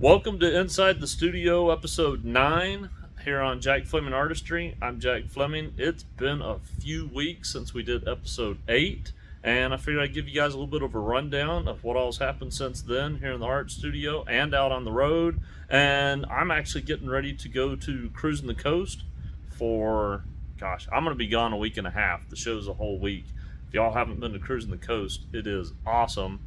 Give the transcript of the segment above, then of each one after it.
Welcome to Inside the Studio, episode 9, here on Jack Fleming Artistry. I'm Jack Fleming. It's been a few weeks since we did episode 8, and I figured I'd give you guys a little bit of a rundown of what all's happened since then here in the art studio and out on the road. And I'm actually getting ready to go to Cruisin the Coast for, I'm going to be gone a week and a half. The show's a whole week. If y'all haven't been to Cruisin the Coast, it is awesome.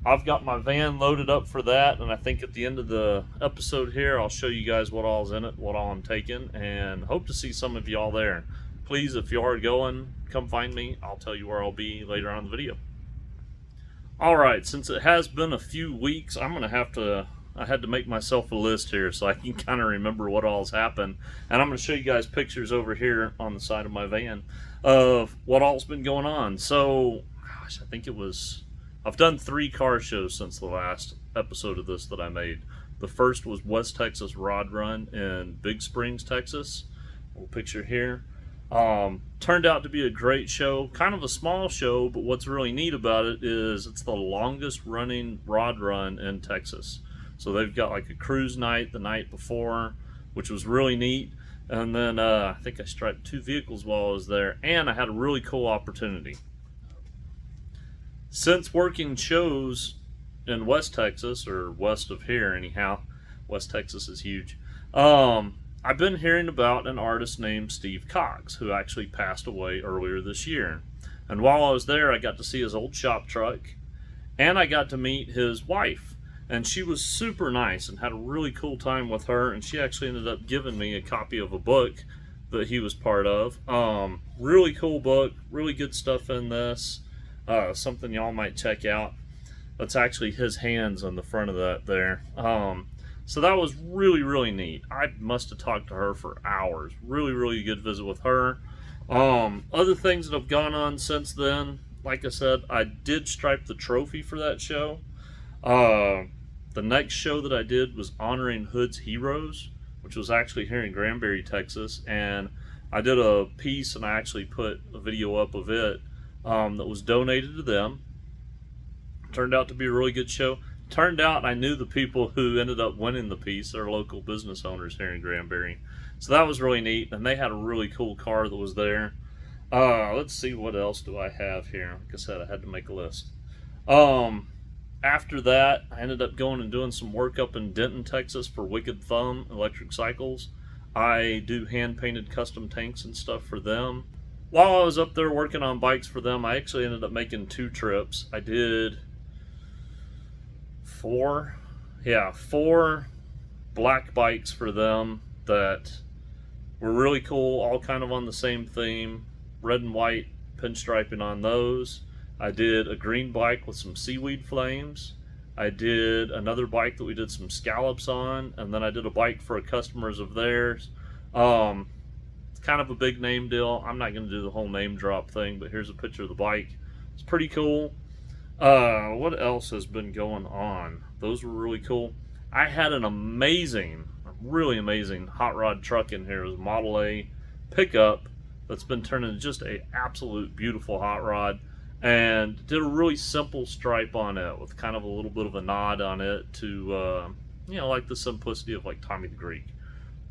I've got my van loaded up for that, and I think at the end of the episode here, I'll show you guys what all's in it, what all I'm taking, and hope to see some of y'all there. Please, if you are going, come find me. I'll tell you where I'll be later on in the video. Alright, since it has been a few weeks, I had to make myself a list here so I can kind of remember what all's happened. And I'm going to show you guys pictures over here on the side of my van of what all's been going on. So, I think I've done 3 car shows since the last episode of this that I made. The first was West Texas Rod Run in Big Springs, Texas. Little picture here. Turned out to be a great show. Kind of a small show, but what's really neat about it is it's the longest running rod run in Texas. So they've got like a cruise night the night before, which was really neat. And then I think I striped 2 vehicles while I was there, and I had a really cool opportunity. Since working shows in West Texas, or west of here anyhow, West Texas is huge, I've been hearing about an artist named Steve Cox, who actually passed away earlier this year. And while I was there, I got to see his old shop truck, and I got to meet his wife. And she was super nice and had a really cool time with her, and she actually ended up giving me a copy of a book that he was part of. Really cool book, really good stuff in this. Something y'all might check out. That's actually his hands on the front of that there. So that was really neat. I must have talked to her for hours. Really good visit with her. Other things that have gone on since then, like I said, I did stripe the trophy for that show. The next show that I did was honoring Hood's Heroes, which was actually here in Granbury, Texas, and I did a piece and I actually put a video up of it that was donated to them. Turned out to be a really good show. Turned out I knew the people who ended up winning the piece. They're local business owners here in Granbury. So that was really neat, and they had a really cool car that was there. Let's see, what else do I have here? Like I said, I had to make a list. After that, I ended up going and doing some work up in Denton, Texas for Wicked Thumb Electric Cycles. I do hand-painted custom tanks and stuff for them. While I was up there working on bikes for them, I actually ended up making 2 trips. I did 4 black bikes for them that were really cool, all kind of on the same theme. Red and white pinstriping on those. I did a green bike with some seaweed flames. I did another bike that we did some scallops on, and then I did a bike for a customers of theirs. It's kind of a big name deal. I'm not going to do the whole name drop thing, but here's a picture of the bike. It's pretty cool. What else has been going on? Those were really cool. I had a really amazing hot rod truck in here. It was a Model A pickup that's been turned into just an absolute beautiful hot rod, and did a really simple stripe on it with kind of a little bit of a nod on it to, like the simplicity of like Tommy the Greek.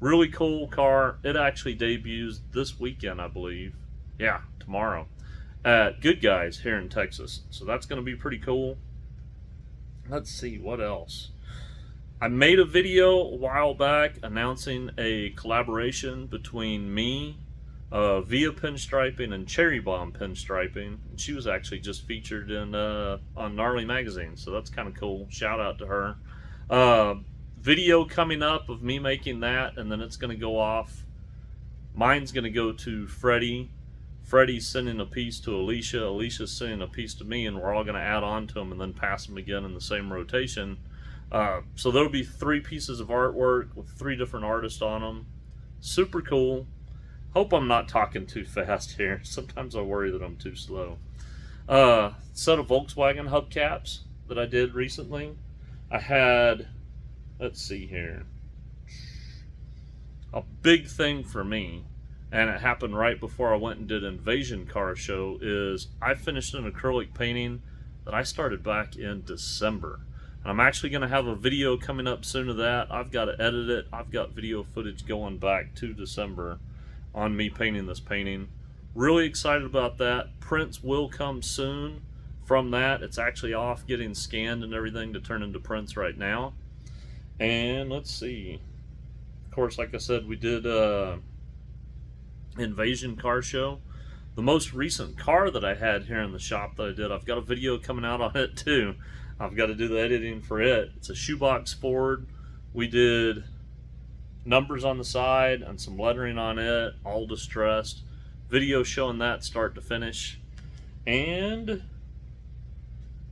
Really cool car. It actually debuts this weekend, I believe. Yeah, tomorrow at Good Guys here in Texas. So that's going to be pretty cool. Let's see, what else? I made a video a while back announcing a collaboration between me, Via Pinstriping, and Cherry Bomb Pinstriping. And she was actually just featured in on Gnarly Magazine, so that's kind of cool. Shout out to her. Video coming up of me making that, and then it's going to go off. Mine's going to go to Freddie. Freddie's sending a piece to Alicia. Alicia's sending a piece to me, and we're all going to add on to them and then pass them again in the same rotation. So there'll be 3 pieces of artwork with 3 different artists on them. Super cool. Hope I'm not talking too fast here. Sometimes I worry that I'm too slow. Set of Volkswagen hubcaps that I did recently. I had, let's see here, a big thing for me, and it happened right before I went and did Invasion Car Show, is I finished an acrylic painting that I started back in December. And I'm actually going to have a video coming up soon of that. I've got to edit it. I've got video footage going back to December on me painting this painting. Really excited about that. Prints will come soon from that. It's actually off getting scanned and everything to turn into prints right now. And let's see. Of course, like I said, we did Invasion car show. The most recent car that I had here in the shop that I did, I've got a video coming out on it too. I've got to do the editing for it. It's a shoebox Ford. We did numbers on the side and some lettering on it, all distressed. Video showing that start to finish. And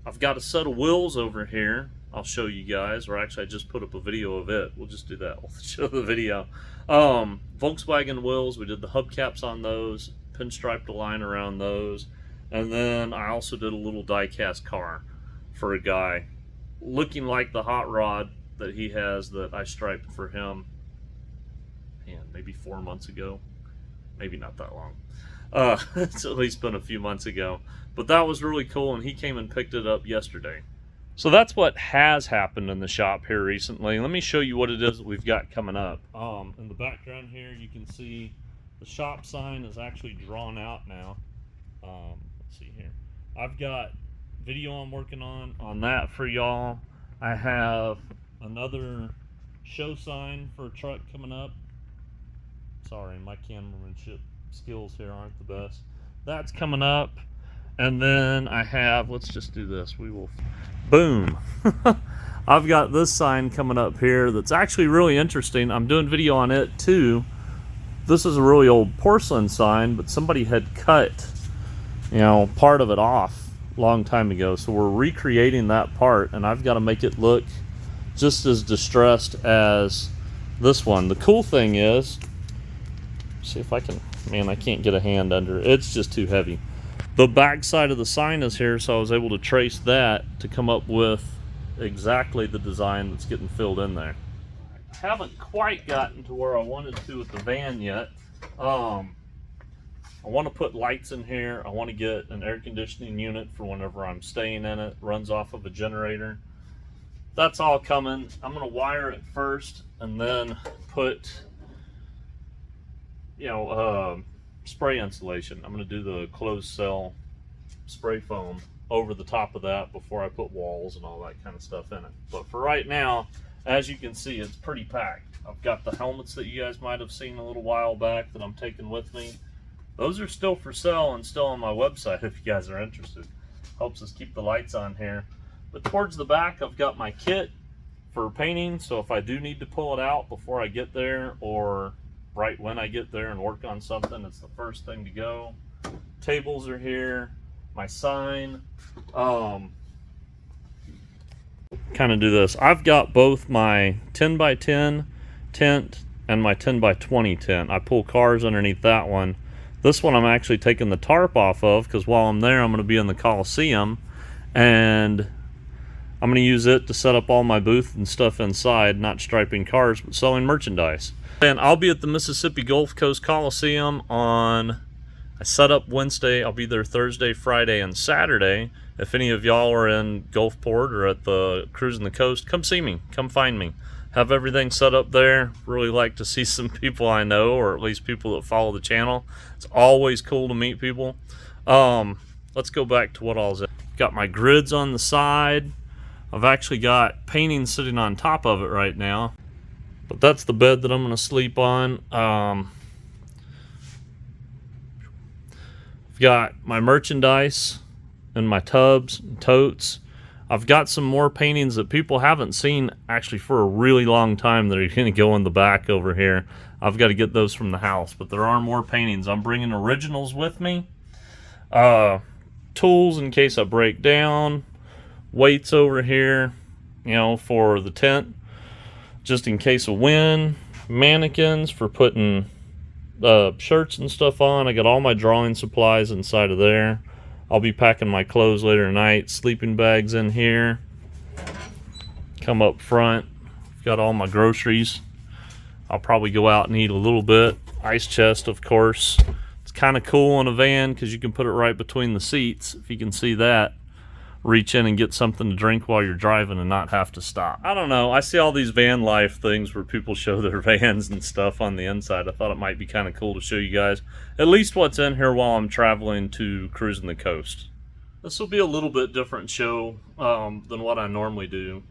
I've got a set of wheels over here. I'll show you guys, or actually I just put up a video of it. We'll just do that. We'll show the video. Volkswagen wheels. We did the hubcaps on those, pinstriped a line around those, and then I also did a little die-cast car for a guy, looking like the hot rod that he has that I striped for him, man, maybe 4 months ago, maybe not that long. It's at least been a few months ago, but that was really cool, and he came and picked it up yesterday. So that's what has happened in the shop here recently. Let me show you what it is that we've got coming up. In the background here, you can see the shop sign is actually drawn out now. Let's see here. I've got video I'm working on that for y'all. I have another show sign for a truck coming up. Sorry, my cameramanship skills here aren't the best. That's coming up. And then I have, let's just do this. We will, boom. I've got this sign coming up here that's actually really interesting. I'm doing video on it too. This is a really old porcelain sign, but somebody had cut, part of it off a long time ago. So we're recreating that part, and I've got to make it look just as distressed as this one. The cool thing is, see if I can, man, I can't get a hand under it. It's just too heavy. The back side of the sign is here, so I was able to trace that to come up with exactly the design that's getting filled in there. I haven't quite gotten to where I wanted to with the van yet. I want to put lights in here. I want to get an air conditioning unit for whenever I'm staying in it. Runs off of a generator. That's all coming. I'm going to wire it first and then put, spray insulation. I'm going to do the closed cell spray foam over the top of that before I put walls and all that kind of stuff in it. But for right now, as you can see, it's pretty packed. I've got the helmets that you guys might have seen a little while back that I'm taking with me. Those are still for sale and still on my website if you guys are interested. Helps us keep the lights on here. But towards the back, I've got my kit for painting, so if I do need to pull it out before I get there or right when I get there and work on something, it's the first thing to go. Tables are here, my sign. Kind of do this. I've got both my 10x10 tent and my 10x20 tent. I pull cars underneath that one. This one I'm actually taking the tarp off of because while I'm there, I'm going to be in the Coliseum, and I'm going to use it to set up all my booth and stuff inside, not striping cars, but selling merchandise. And I'll be at the Mississippi Gulf Coast Coliseum I set up Wednesday. I'll be there Thursday, Friday, and Saturday. If any of y'all are in Gulfport or at the Cruisin the Coast, come see me. Come find me. Have everything set up there. Really like to see some people I know, or at least people that follow the channel. It's always cool to meet people. Let's go back to what I was at. Got my grids on the side. I've actually got painting sitting on top of it right now. But that's the bed that I'm going to sleep on. I've got my merchandise and my tubs and totes. I've got some more paintings that people haven't seen actually for a really long time that are going to go in the back over here. I've got to get those from the house, but there are more paintings. I'm bringing originals with me. Tools in case I break down. Weights over here, for the tent, just in case of wind. Mannequins for putting shirts and stuff on. I got all my drawing supplies inside of there. I'll be packing my clothes later tonight. Sleeping bags in here. Come up front. Got all my groceries. I'll probably go out and eat a little bit. Ice chest, of course. It's kind of cool in a van because you can put it right between the seats, if you can see that. reach in and get something to drink while you're driving and not have to stop. I don't know. I see all these van life things where people show their vans and stuff on the inside. I thought it might be kind of cool to show you guys at least what's in here while I'm traveling to Cruisin the Coast. This will be a little bit different show than what I normally do.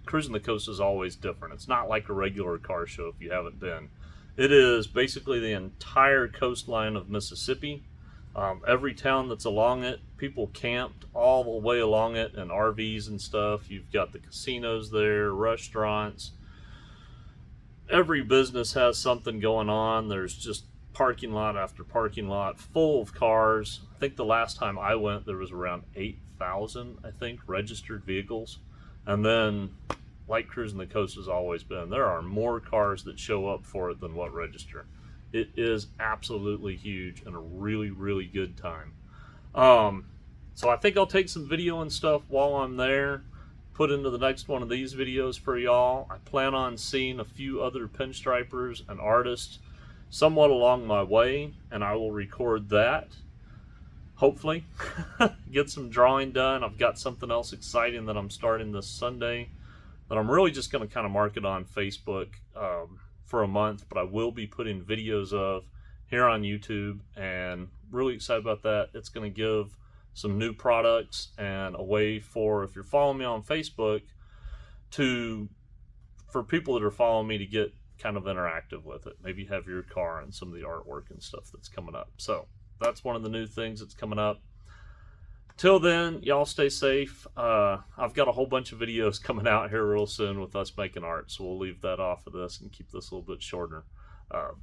Cruisin the Coast is always different. It's not like a regular car show if you haven't been. It is basically the entire coastline of Mississippi. Every town that's along it, people camped all the way along it in RVs and stuff. You've got the casinos there, restaurants. Every business has something going on. There's just parking lot after parking lot full of cars. I think the last time I went, there was around 8,000, I think, registered vehicles. And then, like Cruisin the Coast has always been, there are more cars that show up for it than what register. It is absolutely huge and a really, really good time. So I think I'll take some video and stuff while I'm there, put into the next one of these videos for y'all. I plan on seeing a few other pinstripers and artists somewhat along my way, and I will record that. Hopefully, get some drawing done. I've got something else exciting that I'm starting this Sunday that I'm really just going to kind of market on Facebook for a month, but I will be putting videos of here on YouTube, and really excited about that. It's going to give some new products and a way for, if you're following me on Facebook, for people that are following me to get kind of interactive with it. Maybe have your car and some of the artwork and stuff that's coming up. So that's one of the new things that's coming up. Till then, y'all stay safe. I've got a whole bunch of videos coming out here real soon with us making art, so we'll leave that off of this and keep this a little bit shorter.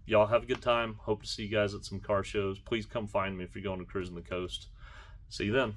Y'all have a good time. Hope to see you guys at some car shows. Please come find me if you're going to Cruisin the Coast. See you then.